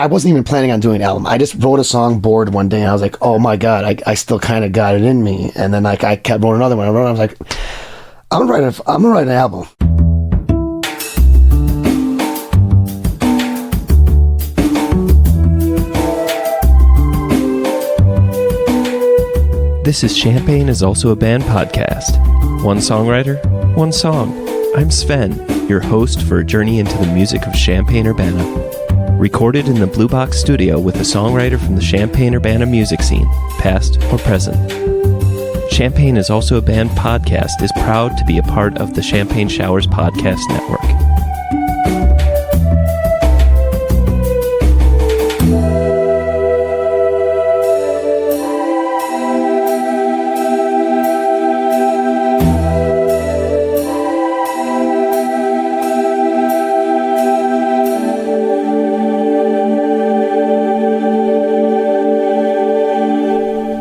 I wasn't even planning on doing an album. I just wrote a song, bored one day, and I was like, oh my God, I still kind of got it in me. And then like I kept wrote another one. I was like, I'm gonna write an album. This is Champagne is Also a Band podcast. One songwriter, one song. I'm Sven, your host for a journey into the music of Champaign-Urbana. Recorded in the Blue Box studio with a songwriter from the Champaign-Urbana music scene, past or present. Champagne is Also a Band podcast is proud to be a part of the Champagne Showers Podcast Network.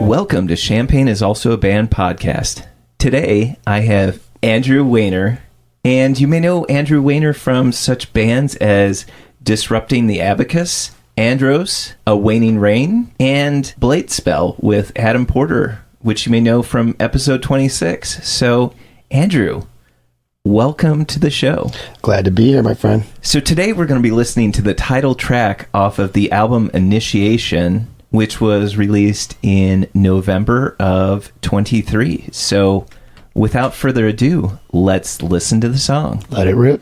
Welcome to Champagne is Also a Band podcast. Today, I have Andrew Waner, and you may know Andrew Waner from such bands as Disrupting the Abacus, Andros, A Waning Rain, and Blade Spell with Adam Porter, which you may know from episode 26. So, Andrew, welcome to the show. Glad to be here, my friend. So today we're going to be listening to the title track off of the album Initiation, which was released in November of 23. So, without further ado, let's listen to the song. Let it rip.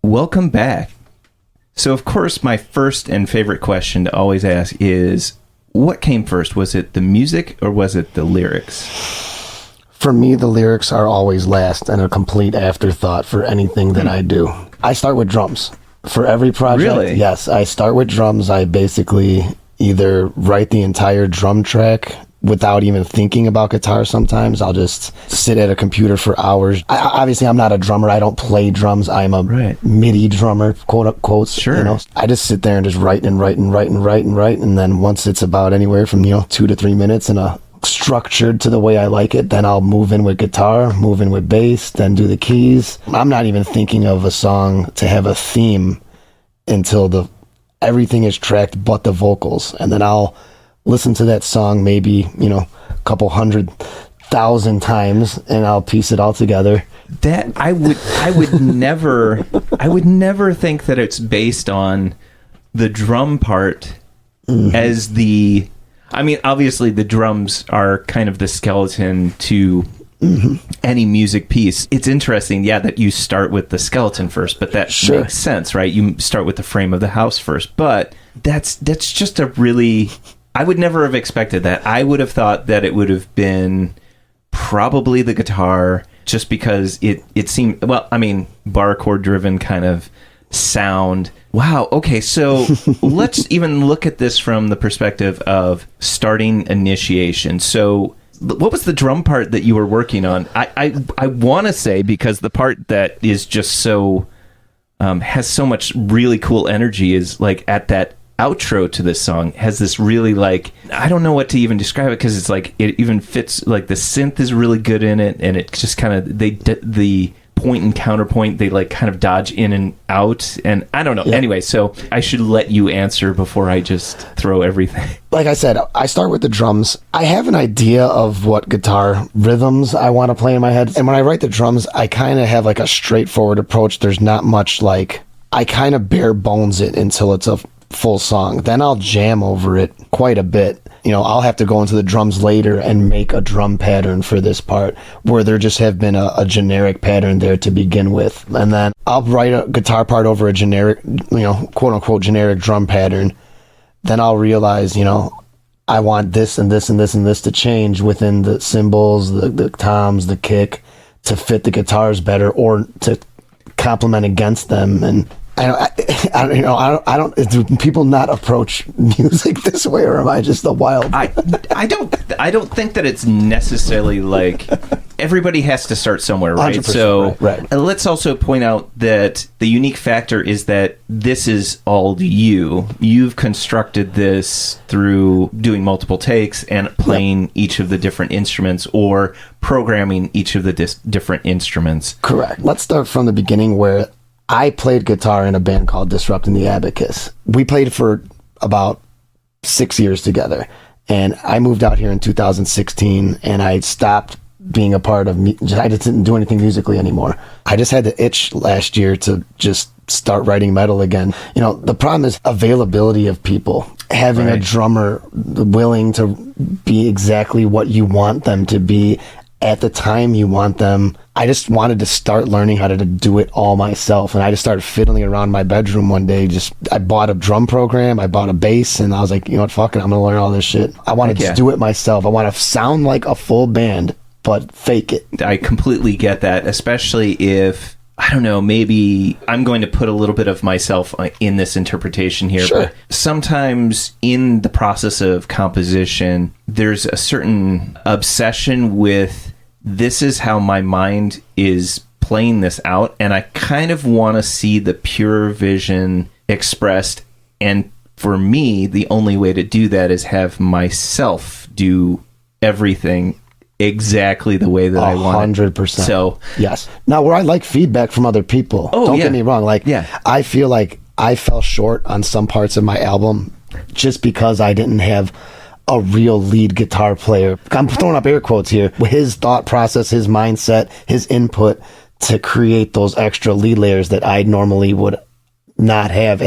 Welcome back. So, of course, my first and favorite question to always ask is, what came first? Was it the music or was it the lyrics? For me, the lyrics are always last and a complete afterthought for anything that I do. I start with drums. For every project, Really? Yes, I start with drums. I basically either write the entire drum track, without even thinking about guitar. Sometimes I'll just sit at a computer for hours. Obviously, I'm not a drummer. I don't play drums. I'm a MIDI drummer, quote unquote. Sure. You know, I just sit there and just write. And then once it's about anywhere from, 2 to 3 minutes and structured to the way I like it, then I'll move in with guitar, move in with bass, then do the keys. I'm not even thinking of a song to have a theme until everything is tracked but the vocals. And then I'll listen to that song maybe, a couple 100,000 times, and I'll piece it all together. That I would never think that it's based on the drum part as the, I mean, obviously the drums are kind of the skeleton to any music piece. It's interesting, that you start with the skeleton first, but that makes sense, right? You start with the frame of the house first, but that's just a really, I would never have expected that. I would have thought that it would have been probably the guitar, just because it seemed, well, I mean, bar chord driven kind of sound. Wow. Okay. So let's even look at this from the perspective of starting initiation. So what was the drum part that you were working on? I want to say, because the part that is just so, has so much really cool energy, is like at that outro to this song, has this really, like, I don't know what to even describe it, because it's like, it even fits, like the synth is really good in it, and it just kind of, the point and counterpoint, they like kind of dodge in and out, and I don't know. Yeah. Anyway, so I should let you answer before I just throw everything. Like I said, I start with the drums. I have an idea of what guitar rhythms I want to play in my head, and when I write the drums, I kind of have like a straightforward approach. There's not much, like, I kind of bare bones it until it's a full song. Then I'll jam over it quite a bit. I'll have to go into the drums later and make a drum pattern for this part, where there just have been a generic pattern there to begin with. And then I'll write a guitar part over a generic, quote unquote generic drum pattern. Then I'll realize, I want this and this and this and this to change within the cymbals, the toms, the kick, to fit the guitars better, or to complement against them. And I don't. Do people not approach music this way, or am I just the wild? I don't think that it's necessarily like everybody has to start somewhere, right? So right. Let's also point out that the unique factor is that this is all you. You've constructed this through doing multiple takes and playing each of the different instruments, or programming each of the different instruments. Correct. Let's start from the beginning, where I played guitar in a band called Disrupting the Abacus. We played for about 6 years together, and I moved out here in 2016, and I stopped being a part of I just didn't do anything musically anymore. I just had the itch last year to just start writing metal again. The problem is availability of people. Having a drummer willing to be exactly what you want them to be at the time you want them. I just wanted to start learning how to do it all myself, and I just started fiddling around my bedroom one day. I bought a drum program, I bought a bass, and I was like, fuck it, I'm gonna learn all this shit. I want to just do it myself. I want to sound like a full band, but fake it. I completely get that, especially if, I don't know, maybe I'm going to put a little bit of myself in this interpretation here. Sure. But sometimes in the process of composition, there's a certain obsession with, this is how my mind is playing this out, and I kind of want to see the pure vision expressed. And for me, the only way to do that is have myself do everything exactly the way that I want it. 100%. So yes. Now, where I like feedback from other people, don't get me wrong. I feel like I fell short on some parts of my album just because I didn't have a real lead guitar player. I'm throwing up air quotes here. His thought process, his mindset, his input to create those extra lead layers that I normally would not have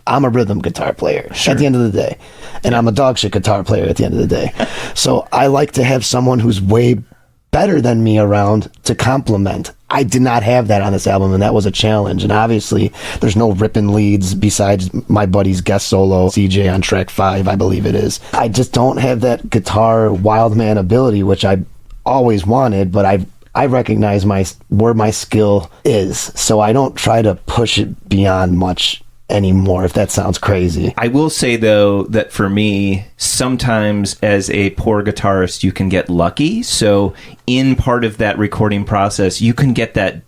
I'm a rhythm guitar player at the end of the day, and I'm a dog shit guitar player at the end of the day. So I like to have someone who's way better than me around to complement. I did not have that on this album, and that was a challenge. And obviously, there's no ripping leads besides my buddy's guest solo, CJ, on track 5, I believe it is. I just don't have that guitar wild man ability, which I always wanted, but I recognize where my skill is, so I don't try to push it beyond much anymore, if that sounds crazy. I will say, though, that for me, sometimes as a poor guitarist, you can get lucky. So in part of that recording process, you can get that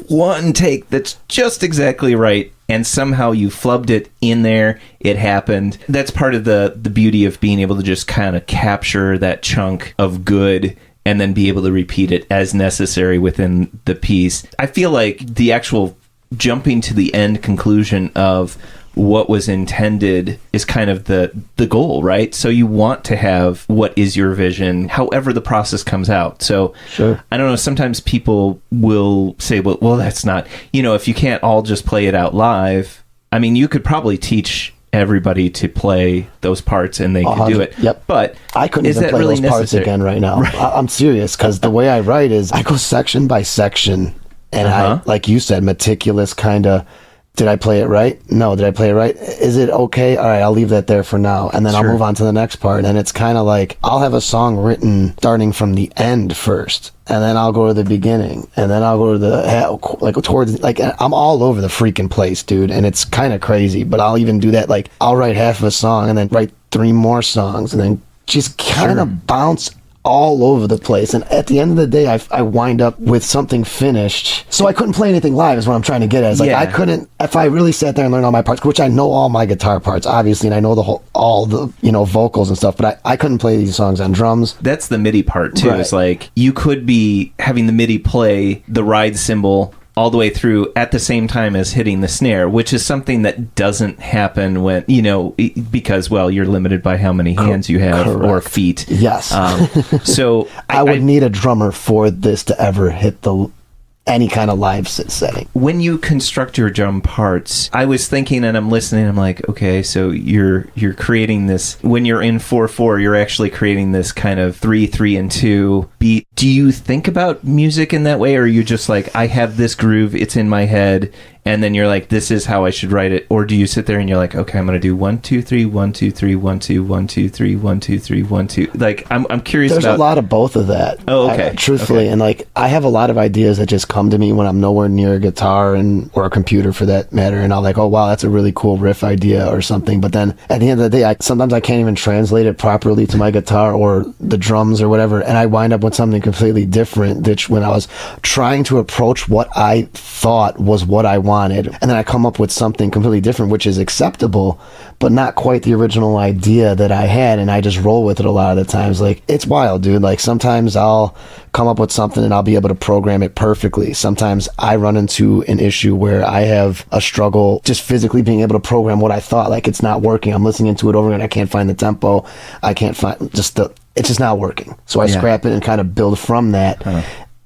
one take that's just exactly right, and somehow you flubbed it in there. It happened. That's part of the beauty of being able to just kind of capture that chunk of good and then be able to repeat it as necessary within the piece. I feel like the actual jumping to the end conclusion of what was intended is kind of the goal, right? So you want to have what is your vision, however the process comes out. So sure. I don't know, sometimes people will say, well, that's not, if you can't all just play it out live, I mean, you could probably teach everybody to play those parts and they could do it. Yep. But I couldn't even play really those parts again right now. Right. I'm serious, because the way I write is I go section by section, and I, like you said, meticulous kind of, did I play it right? No. Did I play it right? Is it okay? All right, I'll leave that there for now. And then I'll move on to the next part. And it's kind of like, I'll have a song written starting from the end first, and then I'll go to the beginning, and then I'll go to I'm all over the freaking place, dude. And it's kind of crazy, but I'll even do that. Like, I'll write half of a song and then write 3 more songs and then just kind of bounce all over the place. And at the end of the day, I wind up with something finished. So I couldn't play anything live is what I'm trying to get at. It's like, I couldn't, if I really sat there and learned all my parts, which I know all my guitar parts, obviously, and I know all the vocals and stuff, but I couldn't play these songs on drums. That's the MIDI part too. Right. It's like, you could be having the MIDI play the ride cymbal all the way through at the same time as hitting the snare, which is something that doesn't happen when, because, well, you're limited by how many hands you have. Correct. Or feet. Yes. So I would need a drummer for this to ever hit any kind of live setting. When you construct your drum parts, I was thinking, and I'm listening, I'm like, okay, so you're creating this, when you're in 4/4, you're actually creating this kind of 3/3 and 2 beat. Do you think about music in that way, or are you just like, I have this groove, it's in my head, and then you're like, this is how I should write it? Or do you sit there and you're like, okay, I'm going to do 1 2 3 1 2 3 1 2 1 2 3 1 2 3 1 2. Like, I'm curious. There's a lot of both of that. Oh, okay. Truthfully, okay. And like, I have a lot of ideas that just come to me when I'm nowhere near a guitar or a computer for that matter, and I'll like, oh wow, that's a really cool riff idea or something. But then at the end of the day, sometimes I can't even translate it properly to my guitar or the drums or whatever, and I wind up with something completely different. Which when I was trying to approach what I thought was what I wanted, and then I come up with something completely different, which is acceptable, but not quite the original idea that I had, and I just roll with it a lot of the times. Like, it's wild, dude. Like, sometimes I'll come up with something and I'll be able to program it perfectly. Sometimes I run into an issue where I have a struggle just physically being able to program what I thought. Like, it's not working. I'm listening to it over and I can't find the tempo. I can't find it's just not working. So I scrap it and kind of build from that.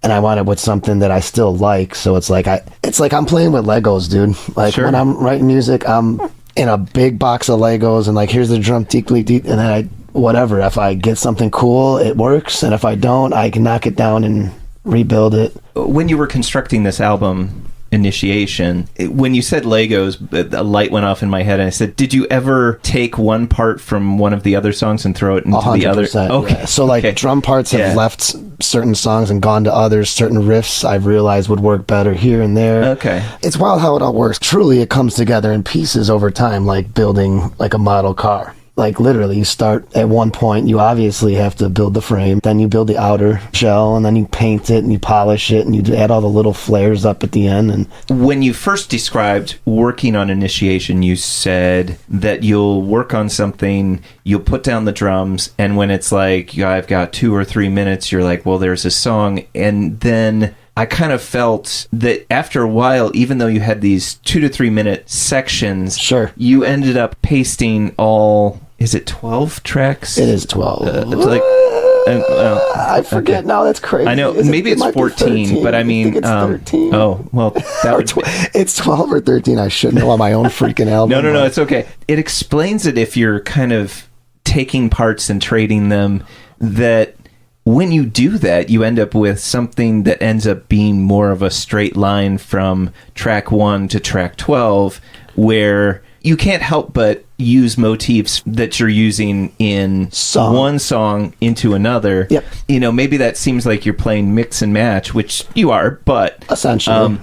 And I wind up with something that I still like. So it's like I'm playing with Legos, dude. Like, when I'm writing music, I'm in a big box of Legos, and like, here's the drum, and then whatever. If I get something cool, it works, and if I don't, I can knock it down and rebuild it. When you were constructing this album, Initiation, when you said Legos, a light went off in my head, and I said, did you ever take one part from one of the other songs and throw it into 100%, the other? Okay. Yeah. So like, drum parts have left certain songs and gone to others. Certain riffs I've realized would work better here and there. Okay. It's wild how it all works. Truly, it comes together in pieces over time, like building like a model car. Like, literally, you start at one point, you obviously have to build the frame, then you build the outer shell, and then you paint it and you polish it and you add all the little flares up at the end. And when you first described working on Initiation, you said that you'll work on something, you'll put down the drums, and when it's like, I've got 2 or 3 minutes, you're like, well, there's a song. And then I kind of felt that after a while, even though you had these 2 to 3 minute sections, you ended up pasting all... Is it 12 tracks? It is 12. It's like, I forget now. That's crazy. I know. Maybe it's 14, but I mean... it's 13. Oh, well, that would it's 12 or 13. I should know on my own freaking album. No, it's okay. It explains it if you're kind of taking parts and trading them, that when you do that, you end up with something that ends up being more of a straight line from track 1 to track 12, where you can't help but use motifs that you're using in one song into another. Yep. Maybe that seems like you're playing mix and match, which you are, but essentially,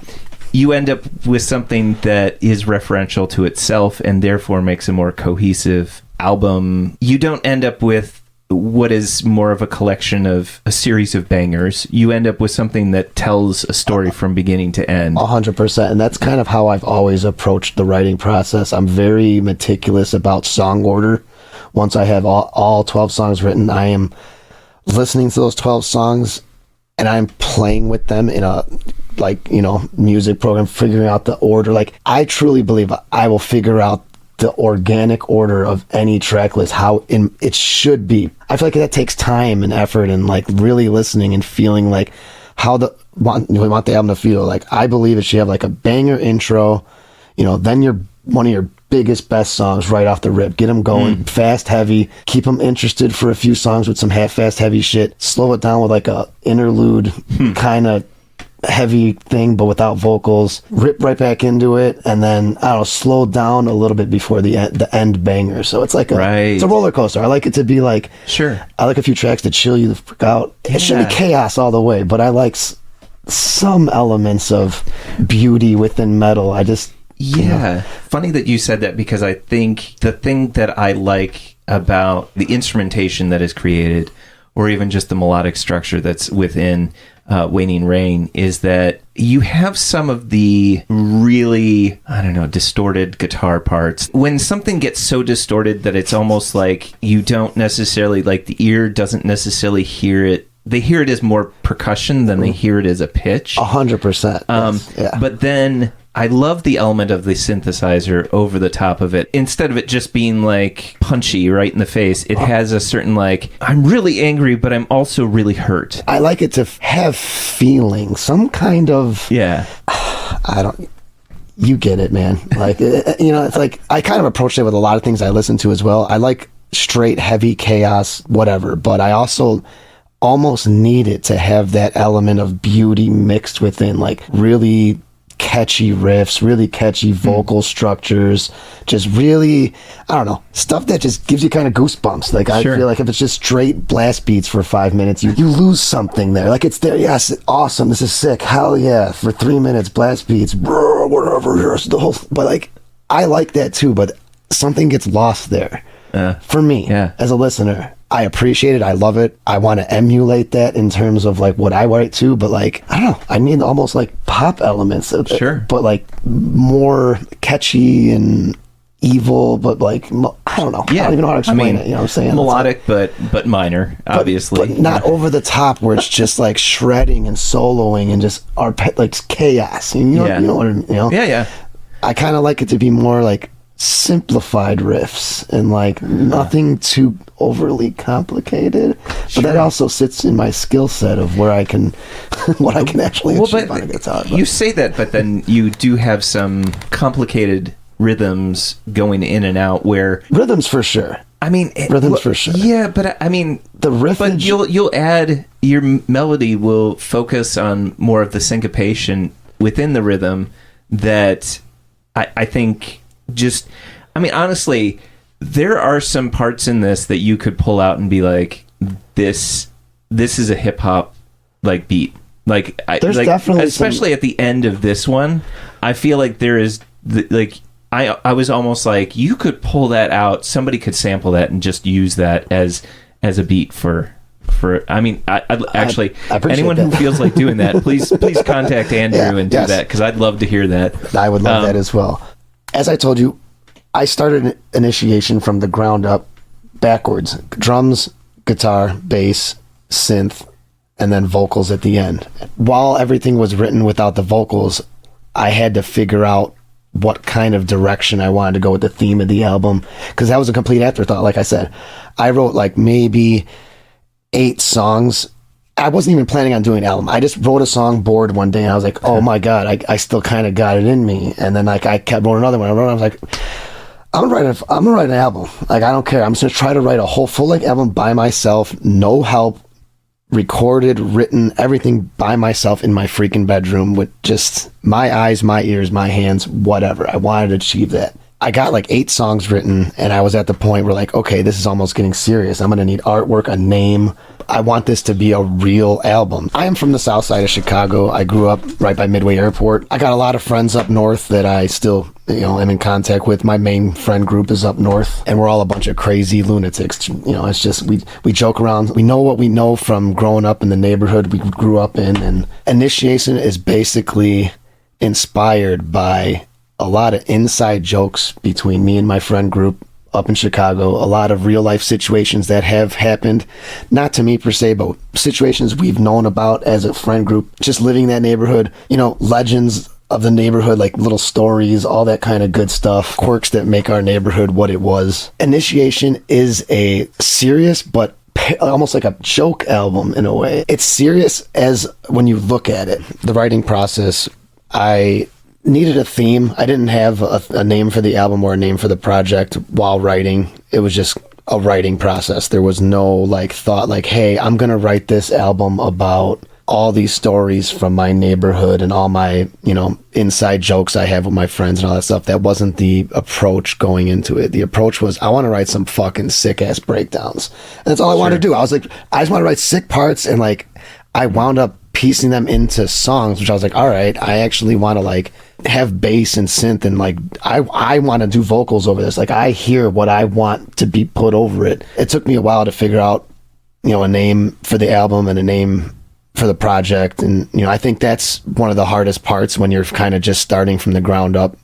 you end up with something that is referential to itself and therefore makes a more cohesive album. You don't end up with what is more of a collection of a series of bangers. You end up with something that tells a story from beginning to end. 100%. And that's kind of how I've always approached the writing process. I'm very meticulous about song order. Once I have all 12 songs written, I am listening to those 12 songs and I'm playing with them in a music program, figuring out the order. Like, I truly believe I will figure out the organic order of any track list, how it should be. I feel like that takes time and effort and like really listening and feeling like how we want the album to feel. Like, I believe it should have like a banger intro, then one of your biggest, best songs right off the rip. Get them going fast, heavy, keep them interested for a few songs with some half-fast, heavy shit. Slow it down with like a interlude kind of heavy thing, but without vocals. Rip right back into it, and then slow down a little bit before the end banger. So it's like it's a roller coaster. I like it to be like, sure. I like a few tracks to chill you the fuck out. It should be chaos all the way, but I like some elements of beauty within metal. Funny that you said that, because I think the thing that I like about the instrumentation that is created, or even just the melodic structure that's within Waning Rain, is that you have some of the really, distorted guitar parts. When something gets so distorted that it's almost like you don't necessarily, like, the ear doesn't necessarily hear it. They hear it as more percussion than they hear it as a pitch. 100%. But then I love the element of the synthesizer over the top of it. Instead of it just being like punchy right in the face, it has a certain like, I'm really angry, but I'm also really hurt. I like it to have feeling, some kind of... Yeah. You get it, man. Like, it's like, I kind of approach it with a lot of things I listen to as well. I like straight, heavy chaos, whatever, but I also almost need it to have that element of beauty mixed within, like, really catchy riffs, really catchy vocal structures, just really, stuff that just gives you kind of goosebumps. Like, I feel like if it's just straight blast beats for 5 minutes, you lose something there. Like, it's there, yes, awesome, this is sick, hell yeah, for 3 minutes, blast beats, whatever, here's the whole, but like, I like that too, but something gets lost there. For me, as a listener. I appreciate it. I love it. I want to emulate that in terms of like what I write to, but like, I don't know. I need almost like pop elements. Sure. But like more catchy and evil, but like, I don't know. Yeah. I don't even know how to explain it. You know what I'm saying? Melodic, like, but minor, obviously. But not over the top where it's just like shredding and soloing and just like chaos. You know what I mean? Yeah. I kind of like it to be more like simplified riffs and like nothing too overly complicated, but that also sits in my skill set of where I can what I can actually achieve on a guitar. You say that, but then you do have some complicated rhythms going in and out where rhythms for sure. I mean, rhythms for sure. Yeah, but I mean, the riff. But you'll add, your melody will focus on more of the syncopation within the rhythm that I think. Just, I mean, honestly, there are some parts in this that you could pull out and be like, this is a hip hop like beat. Like, there's definitely, especially at the end of this one, I feel like there is I was almost like, you could pull that out. Somebody could sample that and just use that as a beat for. I mean, I'd actually, anyone who feels like doing that, please contact Andrew and do that, because I'd love to hear that. I would love that as well. As I told you, I started initiation from the ground up, backwards. Drums, guitar, bass, synth, and then vocals at the end. While everything was written without the vocals, I had to figure out what kind of direction I wanted to go with the theme of the album, because that was a complete afterthought. Like I said, I wrote like maybe 8 songs. I wasn't even planning on doing an album. I just wrote a song, bored one day, and I was like, oh my God, I still kind of got it in me. And then like I kept wrote another one. I was like, I'm gonna write an album. Like, I don't care. I'm just gonna try to write a whole full-length album by myself, no help, recorded, written, everything by myself in my freaking bedroom with just my eyes, my ears, my hands, whatever. I wanted to achieve that. I got like 8 songs written, and I was at the point where like, okay, this is almost getting serious. I'm going to need artwork, a name, I want this to be a real album. I am from the south side of Chicago. I grew up right by Midway Airport. I got a lot of friends up north that I still, am in contact with. My main friend group is up north, and we're all a bunch of crazy lunatics. It's just, we joke around. We know what we know from growing up in the neighborhood we grew up in, and Initiation is basically inspired by a lot of inside jokes between me and my friend group up in Chicago, a lot of real life situations that have happened, not to me per se, but situations we've known about as a friend group, just living in that neighborhood, legends of the neighborhood, like little stories, all that kind of good stuff, quirks that make our neighborhood what it was. Initiation is a serious, but almost like a joke album in a way. It's serious as when you look at it. The writing process, I needed a theme. I didn't have a name for the album or a name for the project while writing. It was just a writing process. There was no thought hey, I'm going to write this album about all these stories from my neighborhood and all my, inside jokes I have with my friends and all that stuff. That wasn't the approach going into it. The approach was, I want to write some fucking sick ass breakdowns. And that's all I wanted to do. I was like, I just want to write sick parts, and I wound up piecing them into songs, which I was like, all right, I actually want to have bass and synth, and I want to do vocals over this. I hear what I want to be put over it. It took me a while to figure out, a name for the album and a name for the project. And, I think that's one of the hardest parts when you're kind of just starting from the ground up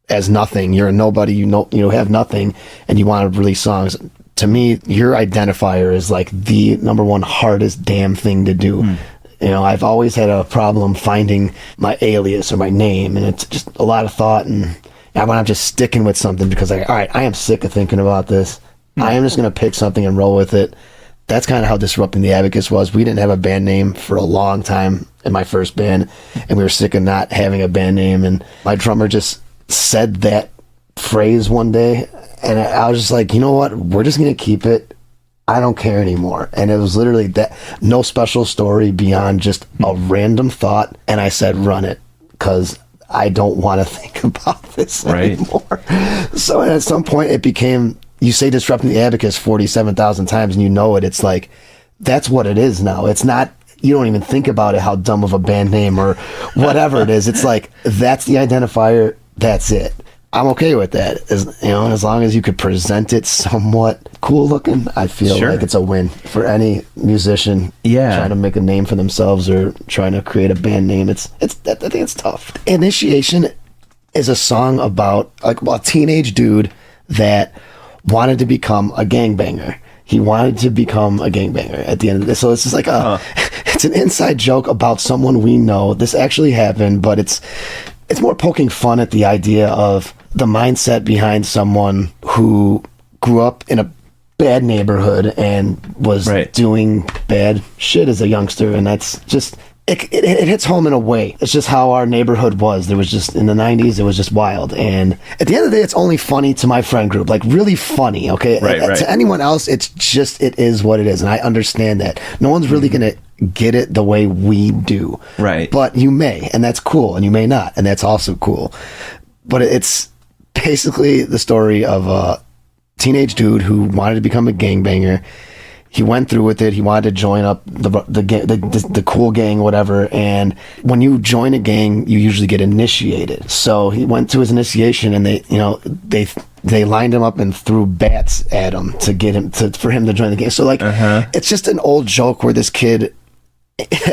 as nothing. You're a nobody, you have nothing, and you want to release songs. To me, your identifier is the number one hardest damn thing to do. I've always had a problem finding my alias or my name, and it's just a lot of thought, and when I'm just sticking with something because all right, I am sick of thinking about this. I am just going to pick something and roll with it. That's kind of how Disrupting the Abacus was. We didn't have a band name for a long time in my first band, and we were sick of not having a band name, and my drummer just said that phrase one day, and I was just like, you know what? We're just going to keep it. I don't care anymore. And it was literally that, no special story beyond just a random thought, and I said, run it, because I don't want to think about this anymore. So at some point it became, you say Disrupting the Abacus 47,000 times and you know it. It's that's what it is now. It's not, you don't even think about it, how dumb of a band name or whatever it is. It's that's the identifier. That's it. I'm okay with that. As long as you could present it somewhat cool looking, I feel like it's a win for any musician trying to make a name for themselves or trying to create a band name. I think it's tough. Initiation is a song about a teenage dude that wanted to become a gangbanger. He wanted to become a gangbanger at the end of this. So it's just it's an inside joke about someone we know. This actually happened, but it's more poking fun at the idea of the mindset behind someone who grew up in a bad neighborhood and was doing bad shit as a youngster. And that's just, it hits home in a way. It's just how our neighborhood was. There was just, in the 90s, it was just wild. And at the end of the day, it's only funny to my friend group, really funny, okay? Right. To anyone else, it's just, it is what it is. And I understand that. No one's really going to get it the way we do. Right. But you may, and that's cool. And you may not, and that's also cool. But it's basically the story of a teenage dude who wanted to become a gangbanger. He went through with it. He wanted to join up the cool gang, whatever. And when you join a gang, you usually get initiated. So he went to his initiation, and they lined him up and threw bats at him to get him for him to join the gang. So it's just an old joke where this kid,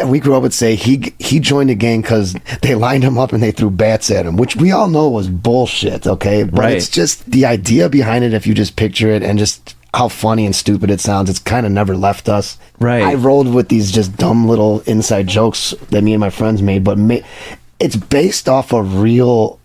we grew up would say he joined a gang because they lined him up and they threw bats at him, which we all know was bullshit. Okay, but it's just the idea behind it. If you just picture it and just how funny and stupid it sounds, it's kind of never left us. Right. I rolled with these just dumb little inside jokes that me and my friends made, but it's based off a real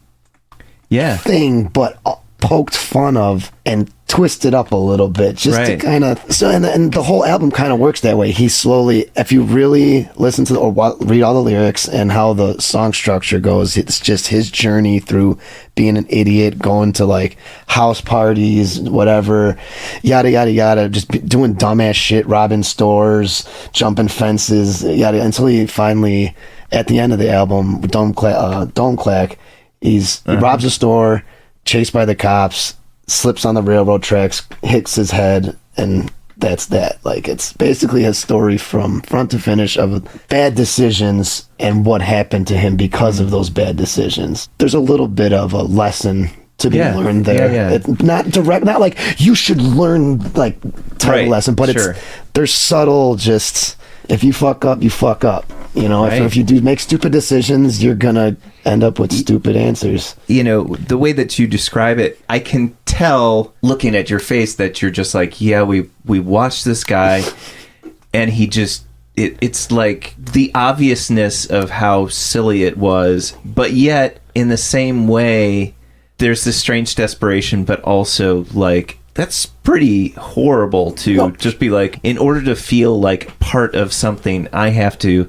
thing, but poked fun of and twisted up a little bit just to kind of, so and the whole album kind of works that way. He slowly, if you really listen to or read all the lyrics and how the song structure goes, it's just his journey through being an idiot, going to house parties, whatever, yada yada yada, just doing dumbass shit, robbing stores, jumping fences, yada, until he finally, at the end of the album, Don't Clack, he robs a store, chased by the cops, slips on the railroad tracks, hits his head, and that's that. Like, it's basically a story from front to finish of bad decisions and what happened to him because of those bad decisions. There's a little bit of a lesson to be learned there. It's not direct, not like you should learn like type of lesson, but there's subtle, just if you fuck up, you fuck up. You know, if you do make stupid decisions, you're gonna end up with stupid answers. You know, the way that you describe it, I can tell looking at your face that you're just like, yeah, we watched this guy and he just it's like the obviousness of how silly it was, but yet in the same way there's this strange desperation, but also like that's pretty horrible to just be like, in order to feel like part of something, I have to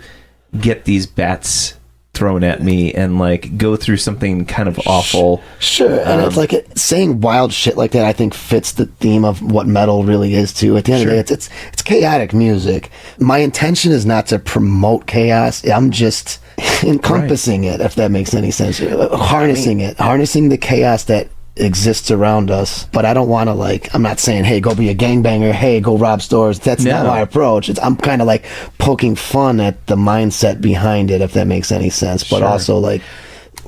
get these bats thrown at me and like go through something kind of awful. Sure. And it's like saying wild shit like that, I think fits the theme of what metal really is too. At the end of the day, it's chaotic music. My intention is not to promote chaos. I'm just encompassing it, if that makes any sense. Harnessing the chaos that exists around us. But I don't want to, like, I'm not saying, hey, go be a gangbanger, hey, go rob stores. That's not my approach. I'm kind of like poking fun at the mindset behind it, if that makes any sense. But also like,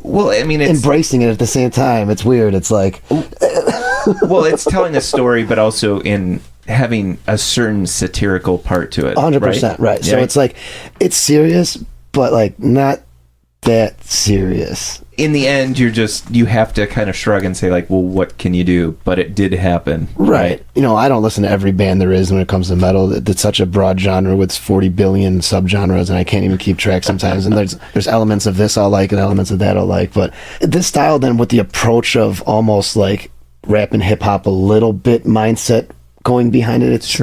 well, I mean, it's embracing it at the same time. It's weird. It's like, well, it's telling a story, but also in having a certain satirical part to it. 100%, right? So it's like, it's serious, but like not that serious. In the end, you have to kind of shrug and say like, well, what can you do? But it did happen. Right. You know, I don't listen to every band there is when it comes to metal. It's such a broad genre with 40 billion subgenres, and I can't even keep track sometimes. And there's elements of this I'll like and elements of that I'll like. But this style then, with the approach of almost like rap and hip hop, a little bit mindset going behind it. It's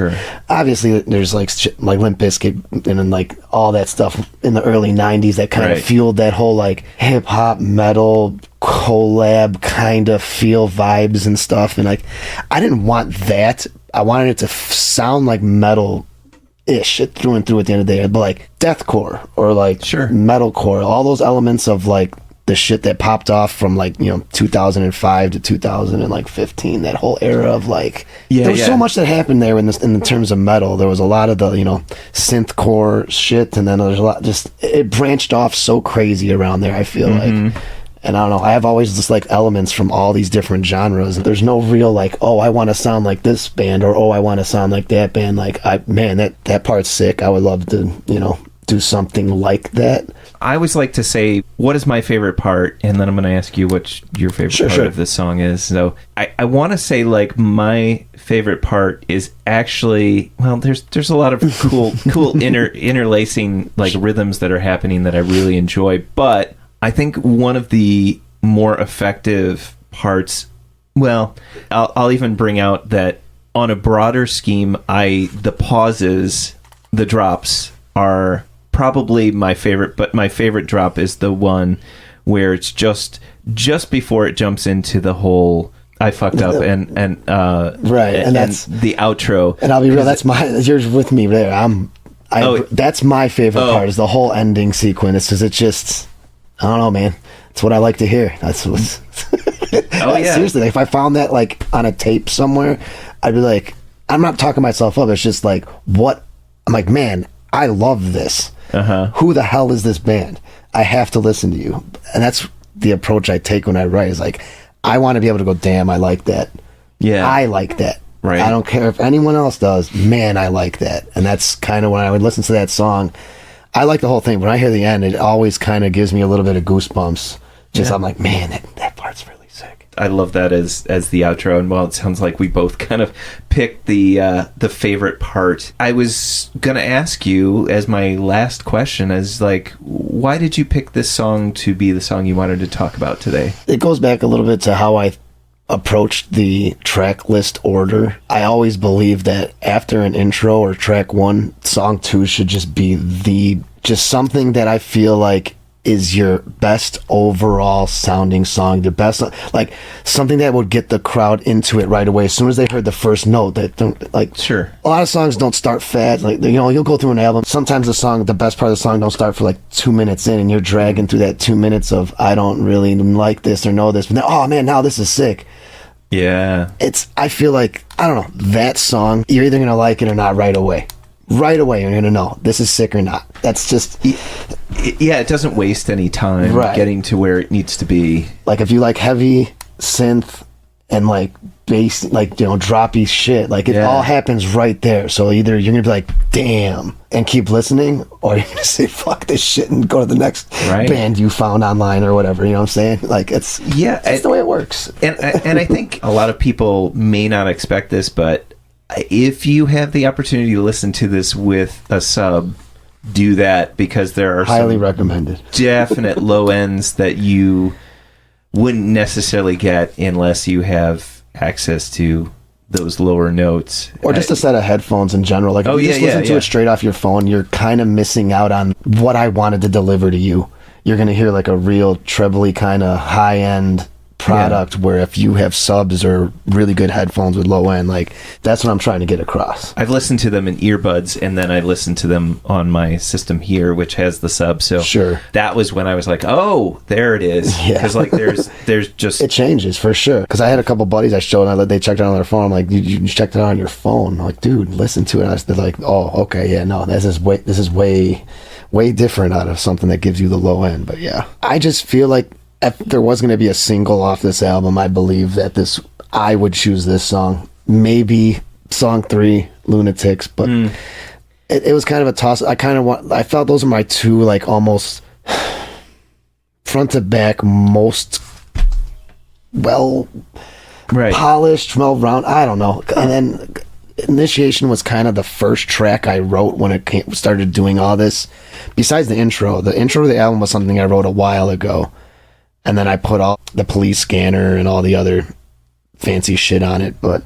obviously there's like Limp Bizkit and then like all that stuff in the early 90s that kind of fueled that whole like hip hop metal collab kind of feel vibes and stuff. And like, I didn't want that. I wanted it to sound like metal ish through and through at the end of the day, but like deathcore or like metalcore, all those elements of like the shit that popped off from like, you know, 2005 to 2015, that whole era of like, there was so much that happened there in the terms of metal. There was a lot of the, you know, synthcore shit, and then there's a lot, just it branched off so crazy around there, I feel like. And I don't know, I have always just like elements from all these different genres. There's no real like, oh, I want to sound like this band, or oh, I want to sound like that band. Like, that part's sick. I would love to, you know, do something like that. I always like to say, what is my favorite part? And then I'm going to ask you what your favorite part of this song is. So I want to say, like, my favorite part is actually, well, there's a lot of cool interlacing, like, rhythms that are happening that I really enjoy. But I think one of the more effective parts, well, I'll even bring out that on a broader scheme, the pauses, the drops are probably my favorite, but my favorite drop is the one where it's just before it jumps into the whole I fucked up and that's the outro. And I'll be real, you're with me there. That's my favorite part, is the whole ending sequence, because it's just, I don't know, man. It's what I like to hear. That's what's seriously, if I found that like on a tape somewhere, I'd be like, I'm not talking myself up. It's just like, what? I'm like, man, I love this. Who the hell is this band? I have to listen to you. And that's the approach I take when I write, is like, I want to be able to go, damn, I like that. Yeah. I like that. Right. I don't care if anyone else does. Man, I like that. And that's kind of when I would listen to that song. I like the whole thing. When I hear the end, it always kind of gives me a little bit of goosebumps. I'm like, man, that part's really sick. I love that as the outro, and well, it sounds like we both kind of picked the favorite part. I was gonna ask you as my last question, as like, why did you pick this song to be the song you wanted to talk about today? It goes back a little bit to how I approached the track list order. I always believe that after an intro or track 1, song 2 should just be just something that I feel like is your best overall sounding song, the best, like something that would get the crowd into it right away as soon as they heard the first note. That don't, like, a lot of songs don't start fast. Like, you know, you'll go through an album, sometimes the best part of the song don't start for like 2 minutes in, and you're dragging through that 2 minutes of, I don't really like this or know this, but then, oh man, now this is sick. Yeah. I feel like, I don't know, that song, you're either going to like it or not right away. Right away, you're going to know this is sick or not. That's just... Yeah, it doesn't waste any time getting to where it needs to be. Like, if you like heavy synth and, like, bass, like, you know, droppy shit, like, it all happens right there. So either you're going to be like, damn, and keep listening, or you're going to say, fuck this shit and go to the next band you found online or whatever, you know what I'm saying? Like, it's the way it works. And I think a lot of people may not expect this, but if you have the opportunity to listen to this with a sub, do that, because there are highly recommended definite low ends that you wouldn't necessarily get unless you have access to those lower notes, or just a set of headphones in general. Like, if you just listen to it straight off your phone, you're kind of missing out on what I wanted to deliver to you. You're going to hear like a real trebly kind of high end product, where if you have subs or really good headphones with low end, like, that's what I'm trying to get across. I've listened to them in earbuds, and then I listened to them on my system here, which has the sub. So that was when I was like, oh, there it is. Because like there's just, it changes for sure. Because I had a couple buddies I showed, and they checked it out on their phone. I'm like, you checked it out on your phone? I'm like, dude, listen to it. They're like, oh, okay, yeah, no, this is way different out of something that gives you the low end. But yeah, I just feel like if there was going to be a single off this album, I believe that I would choose this song. Maybe song 3, Lunatics, but it was kind of a toss. I felt those are my two, like, almost front to back, most polished, well round. I don't know. And then Initiation was kind of the first track I wrote when it started doing all this. Besides the intro to the album was something I wrote a while ago. And then I put all the police scanner and all the other fancy shit on it. But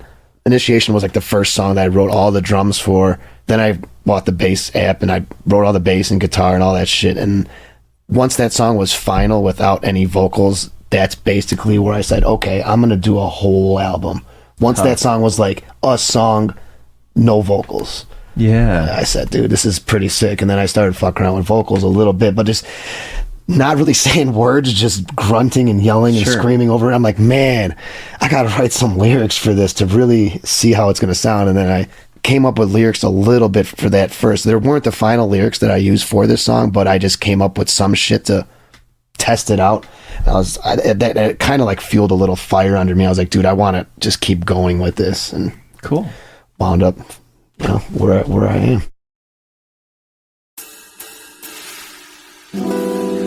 Initiation was like the first song that I wrote all the drums for. Then I bought the bass app and I wrote all the bass and guitar and all that shit. And once that song was final without any vocals, that's basically where I said, okay, I'm going to do a whole album. Once that song was like a song, no vocals. Yeah. I said, dude, this is pretty sick. And then I started fucking around with vocals a little bit, but just not really saying words, just grunting and yelling and screaming over it. I'm like, man, I gotta write some lyrics for this to really see how it's gonna sound. And then I came up with lyrics a little bit for that first. There weren't the final lyrics that I used for this song, but I just came up with some shit to test it out. That kind of like fueled a little fire under me. I was like, dude, I want to just keep going with this, and cool. Wound up, you know, where I am.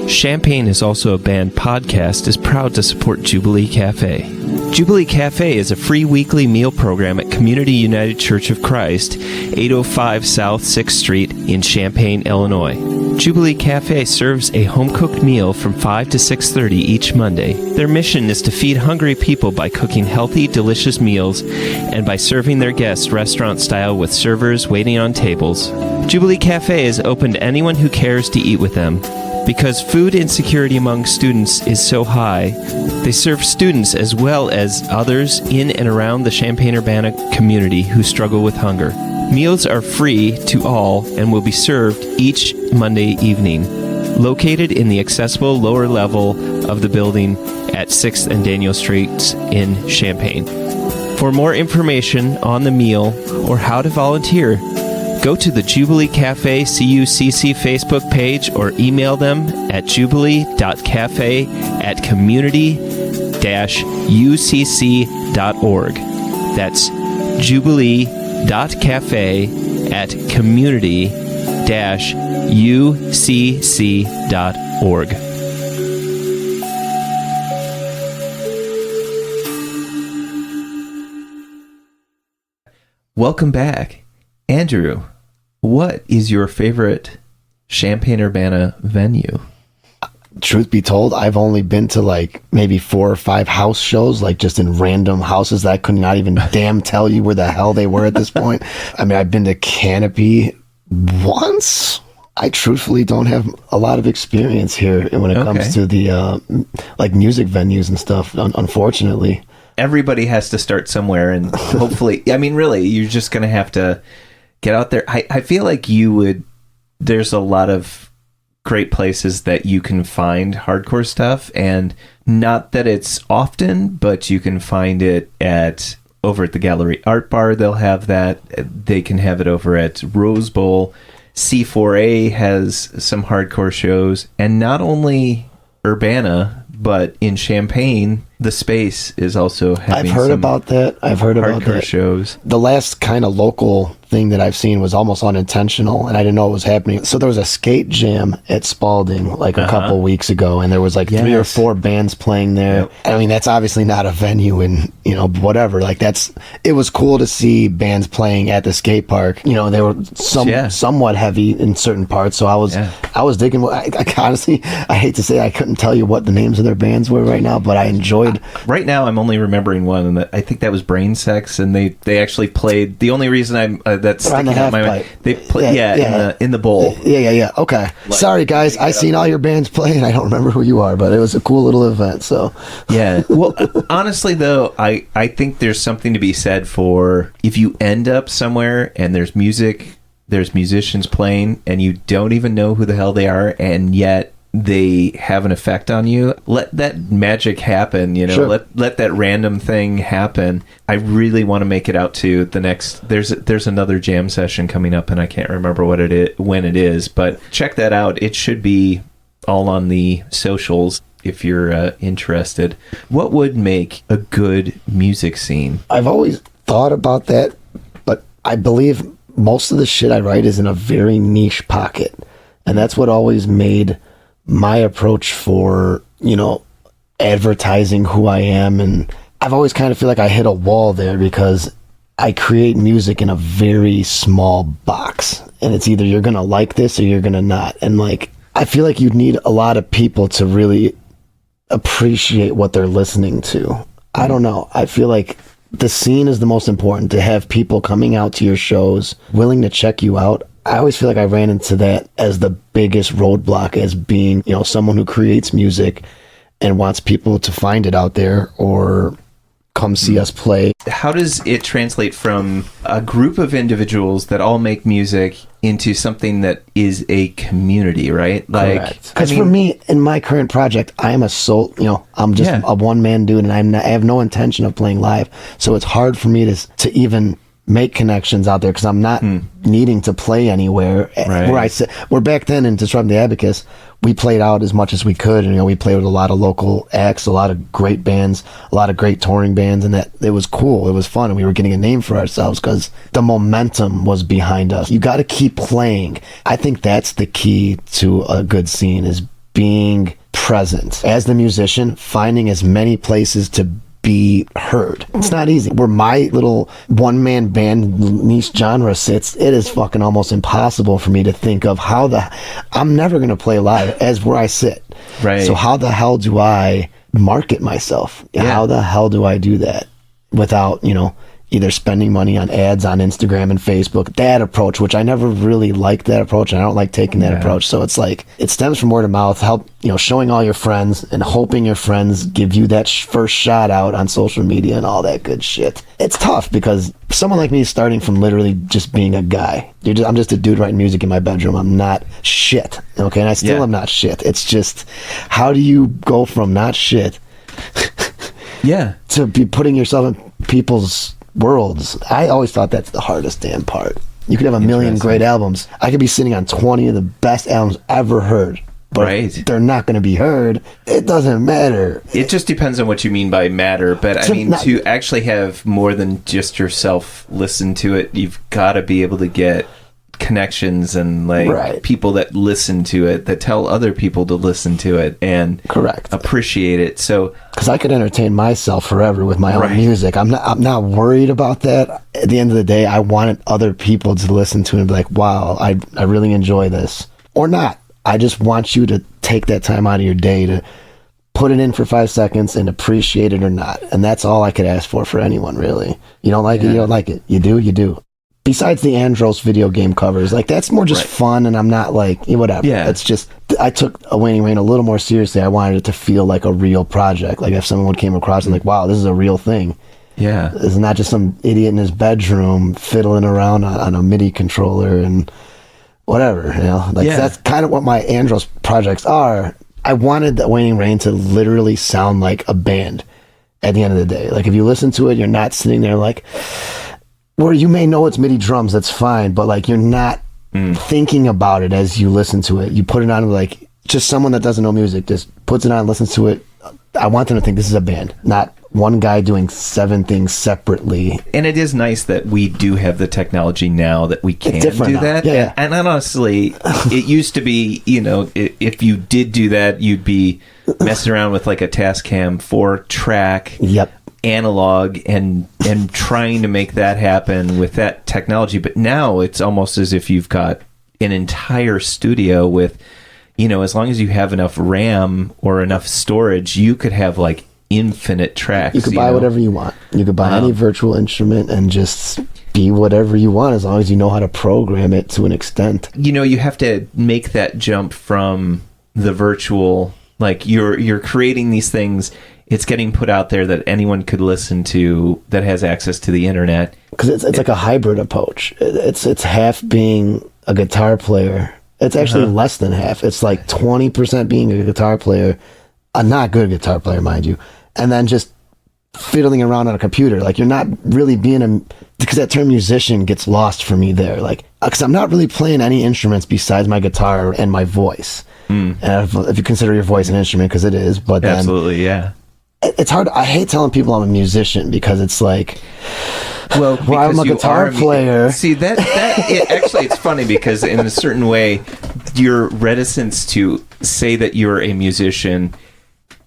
Champagne is also a Band podcast is proud to support Jubilee Cafe. Jubilee Cafe is a free weekly meal program at Community United Church of Christ, 805 South 6th Street in Champaign, Illinois. Jubilee Cafe serves a home-cooked meal from 5 to 6:30 each Monday. Their mission is to feed hungry people by cooking healthy, delicious meals and by serving their guests restaurant-style with servers waiting on tables. Jubilee Cafe is open to anyone who cares to eat with them. Because food insecurity among students is so high, they serve students as well as others in and around the Champaign-Urbana community who struggle with hunger. Meals are free to all and will be served each Monday evening, located in the accessible lower level of the building at 6th and Daniel Streets in Champaign. For more information on the meal or how to volunteer, go to the Jubilee Cafe CUCC Facebook page or email them at jubilee.cafe@community-ucc.org. That's jubilee.cafe@community-ucc.org. Welcome back. Andrew, what is your favorite Champaign-Urbana venue? Truth be told, I've only been to like maybe 4 or 5 house shows, like just in random houses that I could not even damn tell you where the hell they were at this point. I mean, I've been to Canopy once. I truthfully don't have a lot of experience here when it comes to the like music venues and stuff, unfortunately. Everybody has to start somewhere, and hopefully, I mean, really, you're just going to have to get out there. I feel like there's a lot of great places that you can find hardcore stuff, and not that it's often, but you can find it over at the Gallery Art Bar. They'll have that. They can have it over at Rose Bowl. C4A has some hardcore shows, and not only Urbana, but in Champaign, the Space is also having I've heard about that. hardcore shows. The last kind of local thing that I've seen was almost unintentional, and I didn't know it was happening. So there was a skate jam at Spalding like a couple weeks ago, and there was like 3 or 4 bands playing there. Yep. I mean, that's obviously not a venue, and whatever. Like it was cool to see bands playing at the skate park. They were somewhat heavy in certain parts, so I was digging. I honestly, I hate to say I couldn't tell you what the names of their bands were right now, but I enjoyed. Right now, I'm only remembering one, and I think that was Brain Sex, and they actually played. The only reason I'm that's sticking out my mind. They play, in the bowl. Yeah. Okay. Sorry, guys. I seen all your bands play, and I don't remember who you are, but it was a cool little event. So yeah. Well, honestly, though, I think there's something to be said for if you end up somewhere and there's music, there's musicians playing, and you don't even know who the hell they are, and yet they have an effect on you. Let that magic happen, Sure. Let that random thing happen. I really want to make it out to the next. There's another jam session coming up, and I can't remember when it is, but check that out. It should be all on the socials if you're interested. What would make a good music scene? I've always thought about that, but I believe most of the shit I write is in a very niche pocket, and that's what always made my approach for, advertising who I am. And I've always kind of feel like I hit a wall there because I create music in a very small box, and it's either you're going to like this or you're going to not. And I feel like you'd need a lot of people to really appreciate what they're listening to. I don't know. I feel like the scene is the most important, to have people coming out to your shows, willing to check you out. I always feel like I ran into that as the biggest roadblock, as being, someone who creates music and wants people to find it out there or come see us play. How does it translate from a group of individuals that all make music into something that is a community, right? Because for me, in my current project, I'm a I'm just a one-man dude, and I have no intention of playing live. So it's hard for me to even make connections out there, because I'm not needing to play anywhere. Right. Where back then in Disrupt the Abacus, we played out as much as we could, and we played with a lot of local acts, a lot of great bands, a lot of great touring bands, and that it was cool, it was fun, and we were getting a name for ourselves because the momentum was behind us. You got to keep playing. I think that's the key to a good scene, is being present as the musician, finding as many places to be heard. It's not easy. Where my little one-man band niche genre sits, it is fucking almost impossible for me to think of I'm never going to play live as where I sit. Right. So how the hell do I market myself? Yeah. How the hell do I do that without, either spending money on ads on Instagram and Facebook? That approach, which I never really liked that approach, and I don't like taking that approach. So it's it stems from word of mouth, showing all your friends and hoping your friends give you that first shout out on social media and all that good shit. It's tough because someone like me is starting from literally just being a guy. I'm just a dude writing music in my bedroom. I'm not shit. Okay. And I still am not shit. It's just, how do you go from not shit to be putting yourself in people's worlds? I always thought that's the hardest damn part. You could have a million great albums. I could be sitting on 20 of the best albums ever heard, but they're not going to be heard. It doesn't matter. It just depends on what you mean by matter. But to actually have more than just yourself listen to it, you've got to be able to get connections and people that listen to it, that tell other people to listen to it and appreciate it. So because I could entertain myself forever with my own music. I'm not worried about that. At the end of the day, I wanted other people to listen to it and be like, wow, I really enjoy this. Or not. I just want you to take that time out of your day to put it in for 5 seconds and appreciate it or not. And that's all I could ask for anyone, really. You don't like it, you don't like it. You do, you do. Besides the Andros video game covers, that's more just fun, and I'm not whatever. Yeah. It's just, I took a Waning Rain a little more seriously. I wanted it to feel like a real project. If someone came across and wow, this is a real thing. Yeah. It's not just some idiot in his bedroom fiddling around on a MIDI controller and whatever, like that's kind of what my Andros projects are. I wanted the Waning Rain to literally sound like a band at the end of the day. Like if you listen to it, you're not sitting there like, where you may know it's MIDI drums, that's fine, but like you're not thinking about it as you listen to it. You put it on, like just someone that doesn't know music just puts it on, listens to it. I want them to think this is a band, not one guy doing 7 things separately. And it is nice that we do have the technology now that we can do now. that. Yeah. And honestly, it used to be, if you did do that, you'd be messing around with like a Tascam 4-track analog and trying to make that happen with that technology. But now it's almost as if you've got an entire studio with, as long as you have enough RAM or enough storage, you could have like infinite tracks. You could buy whatever you want. You could buy any virtual instrument and just be whatever you want as long as you know how to program it to an extent. You have to make that jump from the virtual, like you're creating these things, it's getting put out there that anyone could listen to that has access to the internet. Because it's like a hybrid approach. It's half being a guitar player. It's actually less than half. It's like 20% being a guitar player, a not good guitar player, mind you, and then just fiddling around on a computer. Like you're not really being because that term musician gets lost for me there. Like, because I'm not really playing any instruments besides my guitar and my voice. And if you consider your voice an instrument, because it is, but then absolutely, yeah. It's hard. I hate telling people I'm a musician because it's like, well, I'm a guitar player. See actually, it's funny because in a certain way, your reticence to say that you're a musician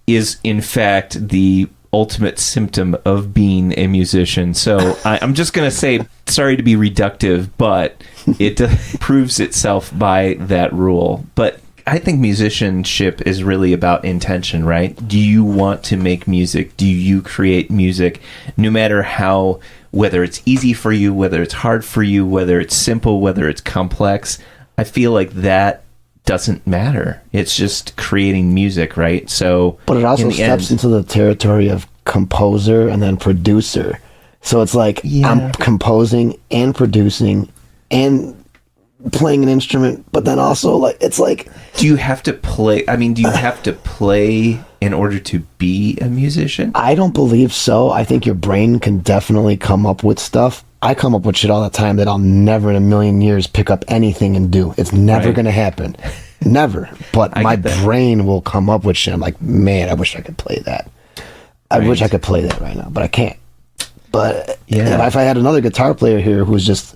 is in fact the ultimate symptom of being a musician. So I'm just going to say, sorry to be reductive, but it proves itself by that rule. But I think musicianship is really about intention, right? Do you want to make music? Do you create music? No matter how, whether it's easy for you, whether it's hard for you, whether it's simple, whether it's complex, I feel like that doesn't matter. It's just creating music, right? So, but it also steps into the territory of composer and then producer. So it's like I'm composing and producing and playing an instrument, but then also like it's like, do you have to play? I mean, do you have to play in order to be a musician? I don't believe so. I think your brain can definitely come up with stuff. I come up with shit all the time that I'll never in a million years pick up anything and do. It's never going to happen. Never. But my brain will come up with shit. I'm like, man, I wish I could play that. I wish I could play that right now, but I can't. But if I had another guitar player here who's just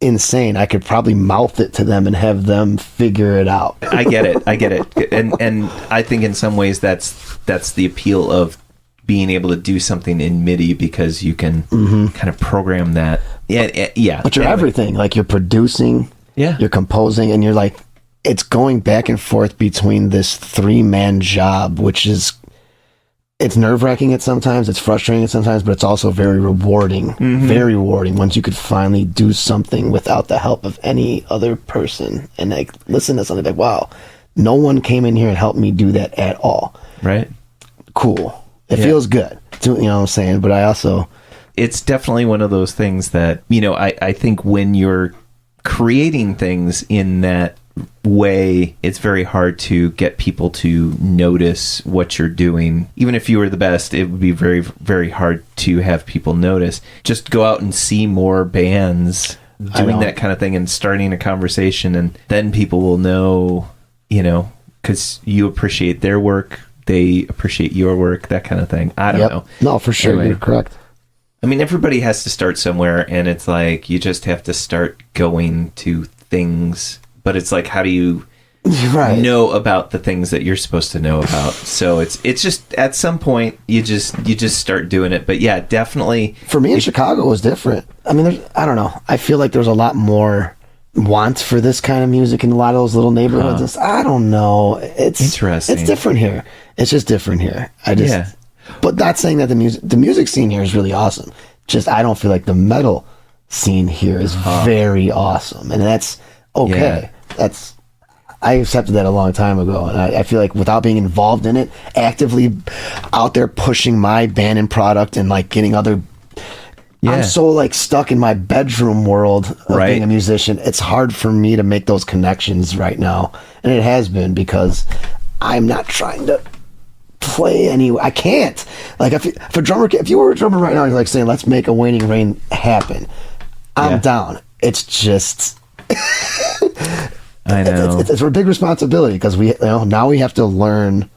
insane, I could probably mouth it to them and have them figure it out. I get it. And I think in some ways that's the appeal of being able to do something in MIDI, because you can kind of program that. Yeah. But you're everything. Like you're producing, you're composing, and you're like, it's going back and forth between this 3-man job, which is, it's nerve-wracking at sometimes, it's frustrating at sometimes, but it's also very rewarding. Very rewarding once you could finally do something without the help of any other person and like listen to something like, wow, no one came in here and helped me do that at all. Right. Cool. It feels good. You know what I'm saying? But I also... It's definitely one of those things that, I think when you're creating things in that way, it's very hard to get people to notice what you're doing. Even if you were the best, it would be very, very hard to have people notice. Just go out and see more bands doing that kind of thing and starting a conversation, and then people will know, because you appreciate their work, they appreciate your work, that kind of thing. I don't know. No, for sure. Anyway, you're correct. I mean, everybody has to start somewhere, and it's like you just have to start going to things. But it's like, how do you know about the things that you're supposed to know about? So it's just at some point you just start doing it. But yeah, definitely. For me in Chicago, it was different. I mean, I don't know. I feel like there's a lot more want for this kind of music in a lot of those little neighborhoods. I don't know. It's interesting. It's different here. It's just different here. But not saying that the music scene here is really awesome. Just I don't feel like the metal scene here is very awesome, and that's okay. I accepted that a long time ago, and I feel like without being involved in it, actively out there pushing my band and product and like getting other Yeah. I'm so like stuck in my bedroom world of being a musician. It's hard for me to make those connections right now. And it has been because I'm not trying to play I can't. Like if you were a drummer right now, you're like saying, let's make a Waning Rain happen. I'm down. It's just I know. It's a big responsibility because now we have to learn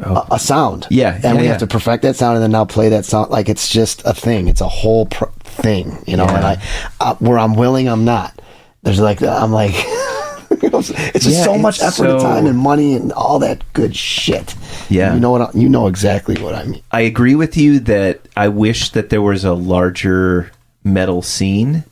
a sound. Yeah. And we have to perfect that sound and then now play that sound. Like it's just a thing. It's a whole thing, and where I'm willing, I'm not. There's like, I'm like, it's just so much effort and time and money and all that good shit. Yeah. You know exactly what I mean. I agree with you that I wish that there was a larger metal scene,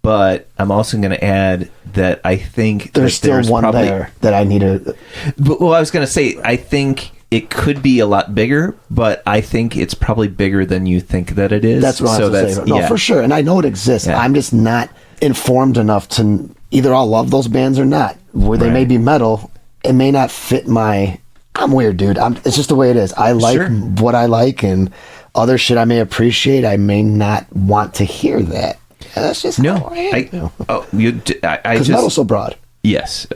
but I'm also going to add that I think there's still one there that I need to. Well, I was going to say, I think it could be a lot bigger, but I think it's probably bigger than you think that it is. That's what I was going to say. No, for sure. And I know it exists. Yeah. I'm just not informed enough to either I'll love those bands or not. Where they may be metal, it may not fit my... I'm weird, dude. It's just the way it is. I like what I like, and other shit I may appreciate, I may not want to hear that. That's just how I am. Because metal's so broad. Yes.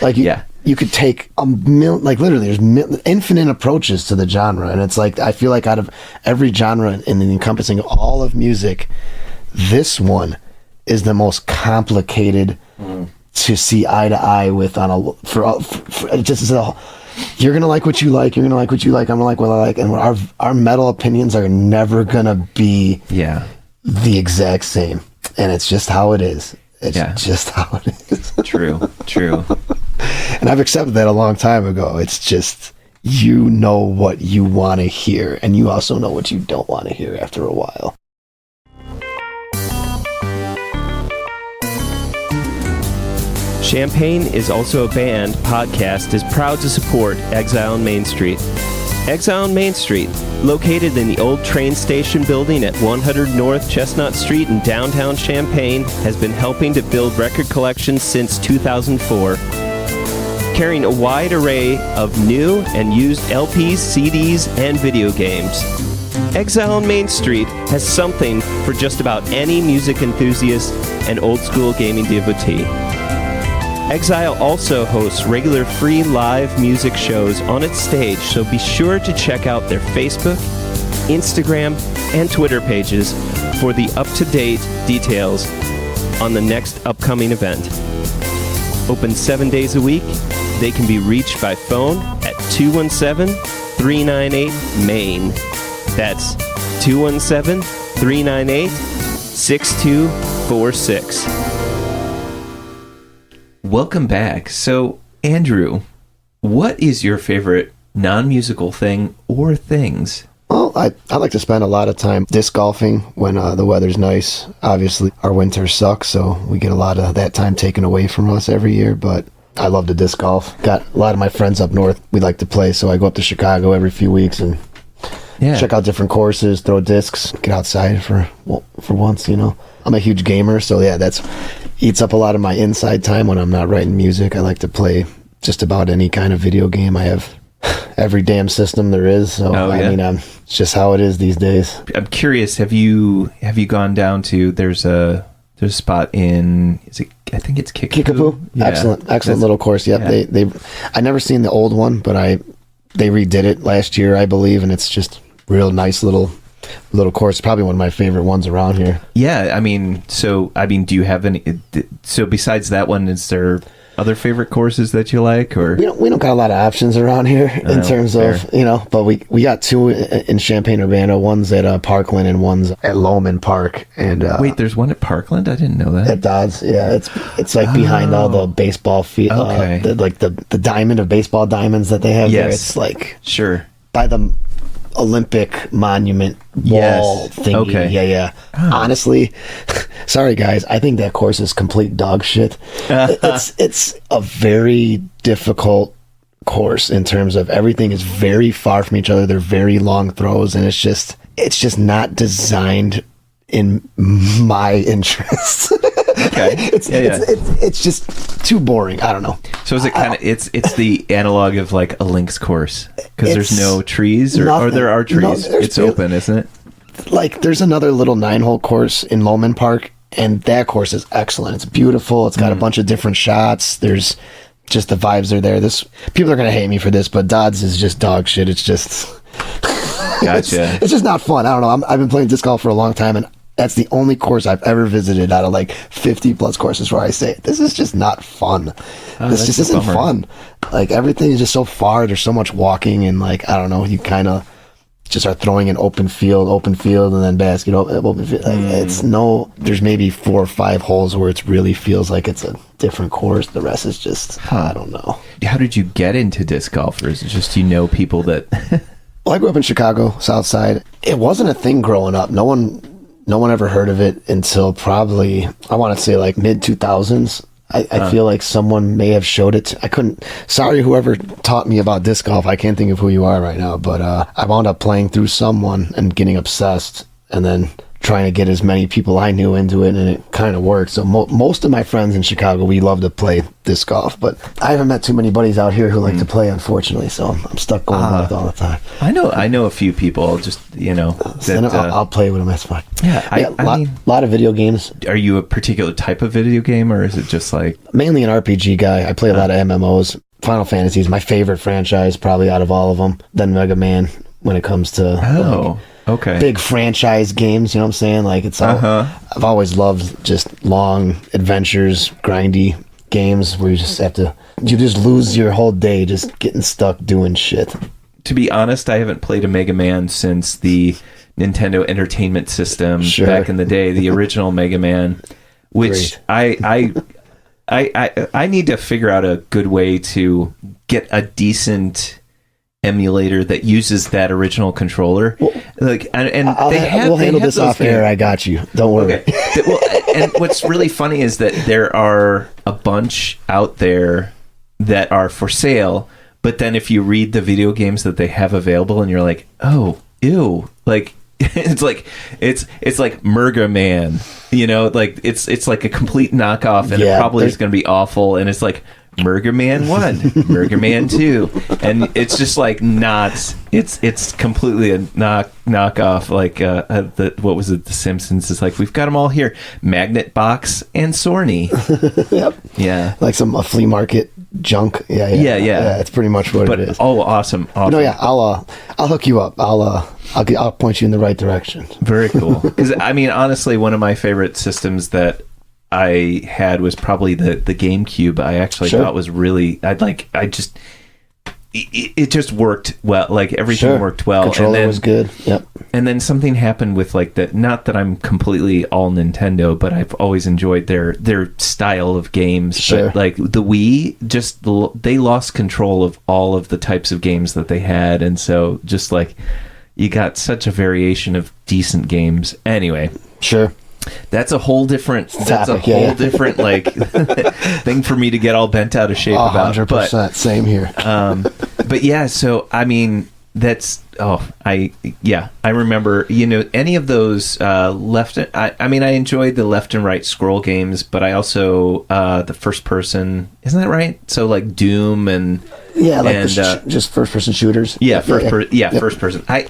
Like you could take literally there's infinite approaches to the genre, and it's like I feel like out of every genre in encompassing all of music, this one is the most complicated to see eye to eye with you're gonna like what you like, you're gonna like what you like, I'm gonna like what I like, and our metal opinions are never gonna be the exact same, and it's just how it is. It's just how it is. True. And I've accepted that a long time ago. It's just, you know what you want to hear, and you also know what you don't want to hear after a while. Champagne is Also a Band podcast is proud to support Exile on Main Street. Exile on Main Street, located in the old train station building at 100 North Chestnut Street in downtown Champaign, has been helping to build record collections since 2004. Carrying a wide array of new and used LPs, CDs, and video games. Exile on Main Street has something for just about any music enthusiast and old-school gaming devotee. Exile also hosts regular free live music shows on its stage, so be sure to check out their Facebook, Instagram, and Twitter pages for the up-to-date details on the next upcoming event. Open 7 days a week, they can be reached by phone at 217-398-MAIN. That's 217-398-6246. Welcome back. So, Andrew, what is your favorite non-musical thing or things? Well, I like to spend a lot of time disc golfing when the weather's nice. Obviously, our winters suck, so we get a lot of that time taken away from us every year, but I love to disc golf. Got a lot of my friends up north we like to play, so I go up to Chicago every few weeks and check out different courses, throw discs, get outside for once, I'm a huge gamer, so that's eats up a lot of my inside time when I'm not writing music. I like to play just about any kind of video game. I have every damn system there is, so it's just how it is these days. I'm curious, have you gone down to there's a spot in I think it's Kickapoo? Yeah. Excellent little course. Yep. Yeah. They I never seen the old one, but they redid it last year, I believe, and it's just real nice little course. Probably one of my favorite ones around here. Yeah, do you have any? So besides that one, is there other favorite courses that you like, or we don't got a lot of options around here in terms of but we got two in Champaign-Urbana. One's at Parkland and one's at Lohman Park. And wait, there's one at Parkland? I didn't know that. At Dodds, yeah. It's like behind all the baseball field, the diamond of baseball diamonds that they have there. It's like by the Olympic monument wall thingy. Okay. Yeah. Oh. Honestly, sorry guys, I think that course is complete dog shit. It's a very difficult course in terms of everything is very far from each other. They're very long throws, and it's just not designed in my interest. Okay. It's just too boring. I don't know. So is it kind of it's the analog of like a links course because there's no trees or there are trees. No, it's open, isn't it? like there's another little 9-hole course in Loman Park, and that course is excellent. It's beautiful. It's got a bunch of different shots. There's just the vibes are there. People are gonna hate me for this, but Dodds is just dog shit. It's just Gotcha. it's just not fun. I don't know. I've been playing disc golf for a long time, and that's the only course I've ever visited out of like 50 plus courses where I say this is just not fun. This just isn't fun. Like everything is just so far. There's so much walking, and like I don't know. You kind of just are throwing an open field, and then basket, open field. Like, there's maybe 4 or 5 holes where it really feels like it's a different course. The rest is just, I don't know. How did you get into disc golf? Or is it just people that... Well, I grew up in Chicago, South Side. It wasn't a thing growing up. No one ever heard of it until probably, I want to say like mid-2000s. I feel like someone may have showed it. Sorry, whoever taught me about disc golf. I can't think of who you are right now, but I wound up playing through someone and getting obsessed, and then trying to get as many people I knew into it, and it kind of worked. So most of my friends in Chicago, we love to play disc golf, but I haven't met too many buddies out here who like to play, unfortunately. So I'm stuck going back all the time. I know a few people. Just I'll play with them. That's fine. Yeah, a lot of video games. Are you a particular type of video game, or is it just like mainly an RPG guy? I play a lot of MMOs. Final Fantasy is my favorite franchise, probably out of all of them. Then Mega Man when it comes to okay. Big franchise games, you know what I'm saying? Like it's all, I've always loved just long adventures, grindy games where you just lose your whole day just getting stuck doing shit. To be honest, I haven't played a Mega Man since the Nintendo Entertainment System back in the day, the original Mega Man, which I need to figure out a good way to get a decent emulator that uses that original controller. Well, we'll handle this off air. I got you. Don't worry. Okay. Well, and what's really funny is that there are a bunch out there that are for sale, but then if you read the video games that they have available, and you're like, oh, ew, like it's like Murga Man, like it's like a complete knockoff, and it probably is going to be awful, and it's like Murga Man 1, Murga Man 2, and it's just like it's completely a knockoff, like what was it, The Simpsons is like, we've got them all here, Magnet Box and Sorny. Yep. Yeah, like a flea market junk. Yeah, it's pretty much what it is. Oh, awesome. No, yeah, I'll hook you up. I'll point you in the right direction. Very cool. Because I mean, honestly, one of my favorite systems that I had was probably the GameCube. I actually thought was really, it just worked well. Like everything worked well. Controller was good. Yep. And then something happened with like that. Not that I'm completely all Nintendo, but I've always enjoyed their style of games. Sure. But like the Wii, they lost control of all of the types of games that they had, and so just like you got such a variation of decent games. Anyway. Sure. That's a whole different different like thing for me to get all bent out of shape about. 100%, same here. But yeah, so I mean, I remember, any of those I enjoyed the left and right scroll games, but I also the first person, isn't that right? So like Doom and just first person shooters. First person. I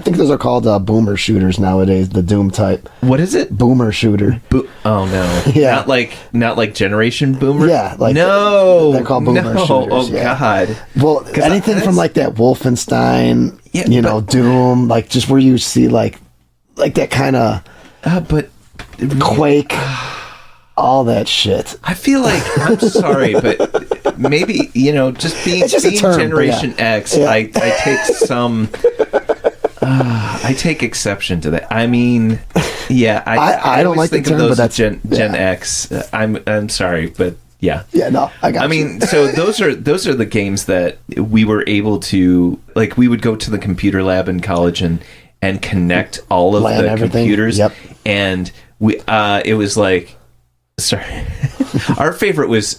think those are called boomer shooters nowadays, the Doom type. What is it? Boomer shooter. Oh no. Yeah. Not like Generation Boomer? Yeah, like they're called boomer shooters. Oh god. Well, anything from like that Wolfenstein, Doom, like just where you see like that kind of but Quake, all that shit. I feel like, I'm sorry, but maybe, just being Generation X, I take some I take exception to that. I mean, I don't like the term, but that's Gen X. I'm sorry, but yeah. Yeah, no, I got you. I mean, so those are the games that we were able to, like, we would go to the computer lab in college and connect all of the computers. Yep. And we it was like, sorry. Our favorite was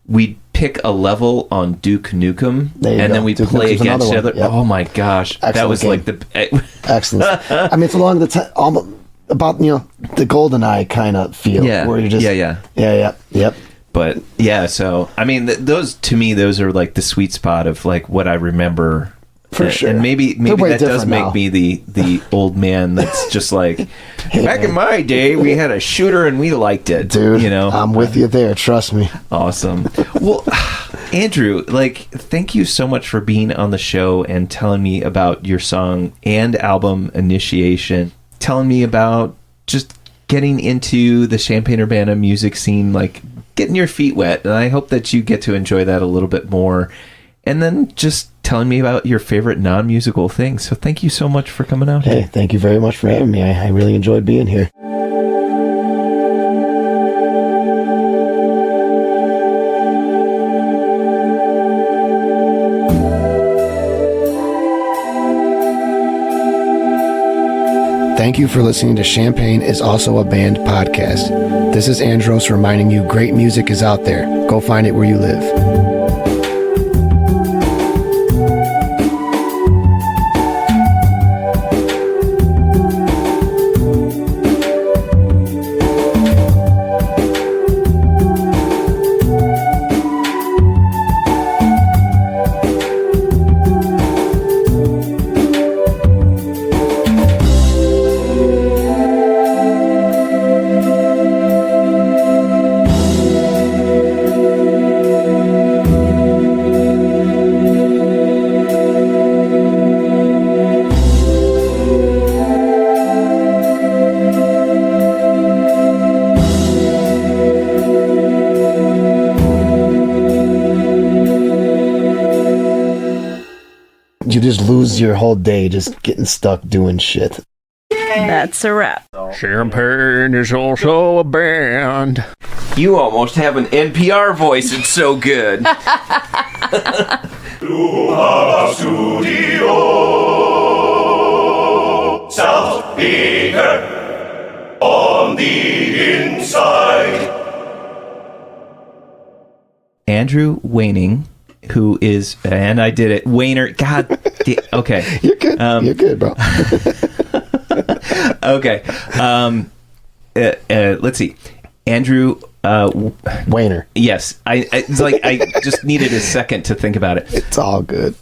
we'd pick a level on Duke Nukem, and then we'd play against each other. Yep. Oh my gosh. Excellent that was game. Like the excellent. I mean, it's along the almost about the GoldenEye kind of feel, where you're just yep. But yeah, so I mean, those are like the sweet spot of like what I remember For sure. And maybe way that does different make now. me the old man that's just like, back in my day, we had a shooter and we liked it. Dude, you know? I'm with you there. Trust me. Awesome. Well, Andrew, thank you so much for being on the show and telling me about your song and album Initiation, telling me about just getting into the Champaign-Urbana music scene, getting your feet wet. And I hope that you get to enjoy that a little bit more. And then just telling me about your favorite non-musical things. So thank you so much for coming out Hey, here. thank you very much for having me. I really enjoyed being here. Thank you for listening to Champaign is Also a Band podcast. This is Andros reminding you great music is out there. Go find it where you live. You just lose your whole day just getting stuck doing shit. That's a wrap. Champaign is also a band. You almost have an NPR voice. It's so good. Studio sounds bigger on the inside. Andrew Waning, who is, and I did it, Waner. God, okay. You're good. You're good, bro. Okay. Let's see. Andrew Waner. Yes. I just needed a second to think about it. It's all good.